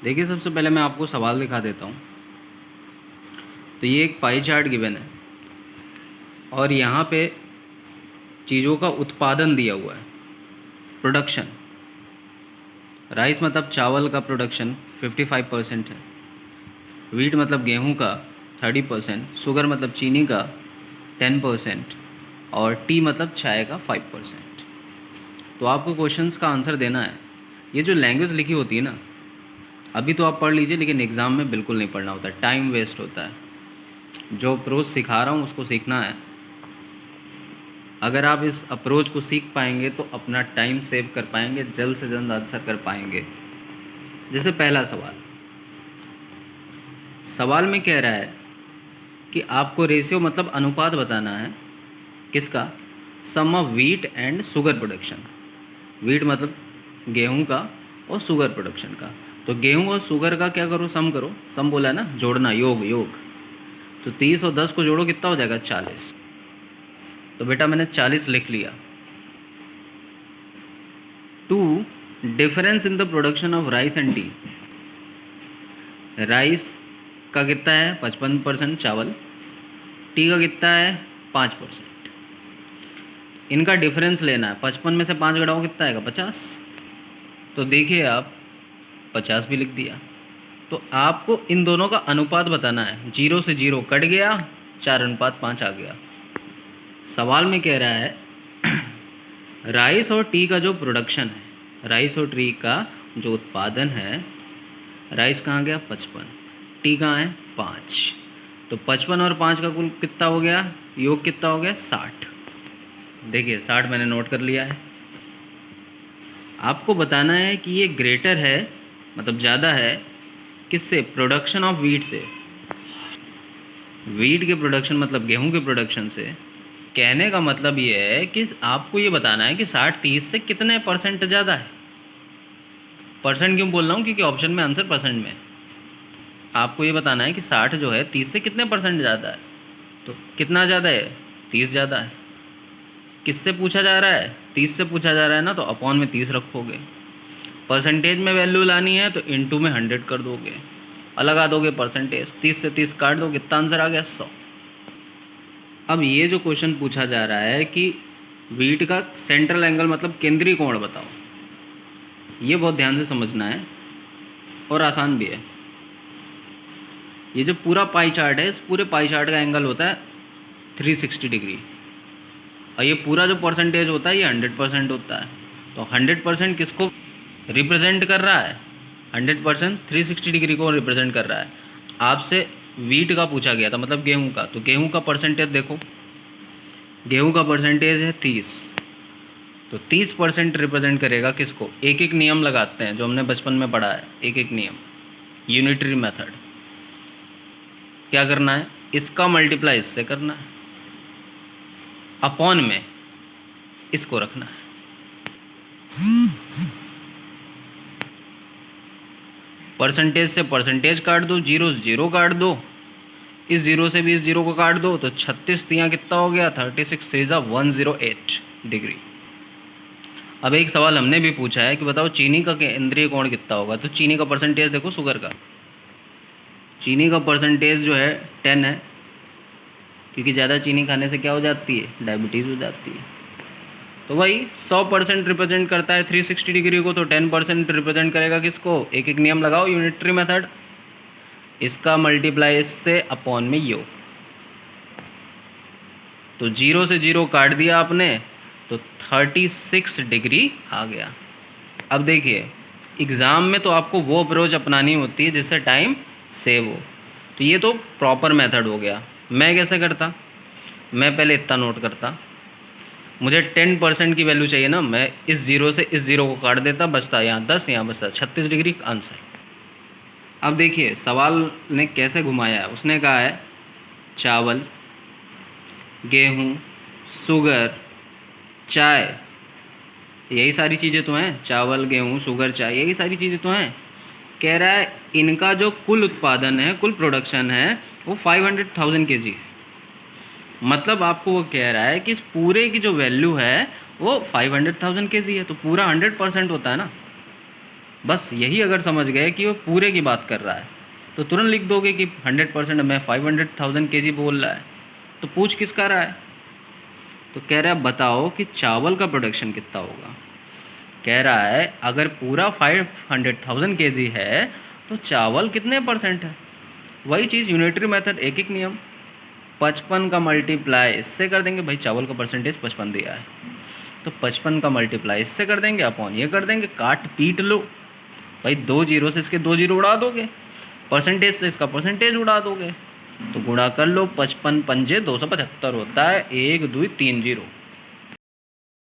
देखिए, सबसे पहले मैं आपको सवाल दिखा देता हूँ। तो ये एक पाई चार्ट गिवन है और यहाँ पे चीज़ों का उत्पादन दिया हुआ है, प्रोडक्शन। राइस मतलब चावल का प्रोडक्शन 55% है, वीट मतलब गेहूँ का 30%, शुगर मतलब चीनी का 10% और टी मतलब चाय का 5%। तो आपको क्वेश्चंस का आंसर देना है। ये जो लैंग्वेज लिखी होती है ना, अभी तो आप पढ़ लीजिए, लेकिन एग्ज़ाम में बिल्कुल नहीं पढ़ना होता है, टाइम वेस्ट होता है। जो अप्रोच सिखा रहा हूँ उसको सीखना है। अगर आप इस अप्रोच को सीख पाएंगे तो अपना टाइम सेव कर पाएंगे, जल्द से जल्द आंसर कर पाएंगे। जैसे पहला सवाल में कह रहा है कि आपको रेशियो मतलब अनुपात बताना है। किसका? Sum of wheat and sugar production. Wheat मतलब गेहूं का और शुगर प्रोडक्शन का। तो गेहूं और शुगर का क्या करो? सम करो। सम बोला है ना, जोड़ना, योग योग। तो 30 और 10 को जोड़ो, कितना हो जाएगा? 40। तो बेटा मैंने 40 लिख लिया। 2 difference in the production of rice and T. Rice का कितना है? 55% चावल। टी का कितना है? 5%। इनका डिफरेंस लेना है। 55 में से 5 घटाओ, कितना आएगा? 50। तो देखिए आप, 50 भी लिख दिया। तो आपको इन दोनों का अनुपात बताना है। 0 से 0 कट गया, 4:5 आ गया। सवाल में कह रहा है राइस और टी का जो प्रोडक्शन है, राइस और टी का जो उत्पादन है, राइस कहाँ गया? 55। टी कहाँ है? 5। तो 55 और 5 का कुल कितना हो गया? योग कितना हो गया? 60। देखिए 60 मैंने नोट कर लिया है। आपको बताना है कि ये ग्रेटर है, मतलब ज़्यादा है, किससे? प्रोडक्शन ऑफ वीट से। वीट के प्रोडक्शन मतलब गेहूं के प्रोडक्शन से। कहने का मतलब ये है कि आपको ये बताना है कि 60-30 से कितने परसेंट ज़्यादा है। परसेंट क्यों बोल रहा हूँ? क्योंकि ऑप्शन में आंसर परसेंट में है। आपको ये बताना है कि 60 जो है 30 से कितने परसेंट ज़्यादा है। तो कितना ज़्यादा है? 30 ज़्यादा है। किससे पूछा जा रहा है? 30 से पूछा जा रहा है ना, तो अपॉन में 30 रखोगे। परसेंटेज में वैल्यू लानी है तो इनटू में 100 कर दोगे, लगा दोगे परसेंटेज। 30 से 30 काट दो, कितना आंसर आ गया? 100। अब ये जो क्वेश्चन पूछा जा रहा है कि वीट का सेंट्रल एंगल मतलब केंद्रीय कोण बताओ, ये बहुत ध्यान से समझना है और आसान भी है। ये जो पूरा पाई चार्ट है, इस पूरे पाई चार्ट का एंगल होता है 360 डिग्री, और ये पूरा जो परसेंटेज होता है ये 100% होता है। तो 100% किसको रिप्रेजेंट कर रहा है? 100% 360 डिग्री को रिप्रेजेंट कर रहा है। आपसे वीट का पूछा गया था, मतलब गेहूं का, तो गेहूं का परसेंटेज देखो, गेहूं का परसेंटेज है 30। तो 30% रिप्रेजेंट करेगा किसको? एक एक नियम लगाते हैं जो हमने बचपन में पढ़ा है, एक एक नियम, यूनिटरी मेथड। क्या करना है? इसका मल्टीप्लाई इससे करना है, अपॉन में इसको रखना है। परसेंटेज से परसेंटेज काट दो, 0 0 काट दो, इस 0 से भी इस 0 को काट दो, तो 36 यहाँ कितना हो गया? 36 3 108 डिग्री। अब एक सवाल हमने भी पूछा है कि बताओ चीनी का केंद्रीय कोण कितना होगा। तो चीनी का परसेंटेज देखो, शुगर का, चीनी का परसेंटेज जो है 10 है, क्योंकि ज़्यादा चीनी खाने से क्या हो जाती है? डायबिटीज़ हो जाती है। तो वही 100% रिप्रेजेंट करता है 360 डिग्री को, तो 10% रिप्रेजेंट करेगा किसको? एक एक नियम लगाओ, यूनिटरी मेथड, इसका मल्टीप्लाई इससे, अपॉन में योग। तो 0 से 0 काट दिया आपने, तो 36 डिग्री आ गया। अब देखिए, एग्ज़ाम में तो आपको वो अप्रोच अपनानी होती है जिससे टाइम सेव हो। तो ये तो प्रॉपर मेथड हो गया। मैं कैसे करता? मैं पहले इतना नोट करता, मुझे 10% की वैल्यू चाहिए ना, मैं इस 0 से इस 0 को काट देता, बचता यहाँ 10, यहाँ बचता 36 डिग्री आंसर। अब देखिए सवाल ने कैसे घुमाया है। उसने कहा है चावल, गेहूँ, शुगर, चाय, यही सारी चीज़ें तो हैं। चावल, गेहूँ, शुगर, चाय, यही सारी चीज़ें तो हैं। कह रहा है इनका जो कुल उत्पादन है, कुल प्रोडक्शन है, वो 500,000 kg है। मतलब आपको वो कह रहा है कि इस पूरे की जो वैल्यू है वो 500,000 kg है। तो पूरा 100% होता है ना। बस यही अगर समझ गए कि वो पूरे की बात कर रहा है तो तुरंत लिख दोगे कि 100% में 500,000 kg बोल रहा है। तो पूछ किसका रहा है? तो कह रहा है बताओ कि चावल का प्रोडक्शन कितना होगा। कह रहा है अगर पूरा 500,000 kg है तो चावल कितने परसेंट है। वही चीज़ यूनिटरी मेथड, एक एक नियम। 55 का मल्टीप्लाई इससे कर देंगे, भाई चावल का परसेंटेज 55 दिया है तो 55 का मल्टीप्लाई इससे कर देंगे, अपॉन ये कर देंगे, काट पीट लो भाई। 2 जीरो से इसके 2 जीरो उड़ा दोगे, परसेंटेज से इसका परसेंटेज उड़ा दोगे, तो गुणा कर लो। 55 पंजे 275 होता है, 1 2 3 0।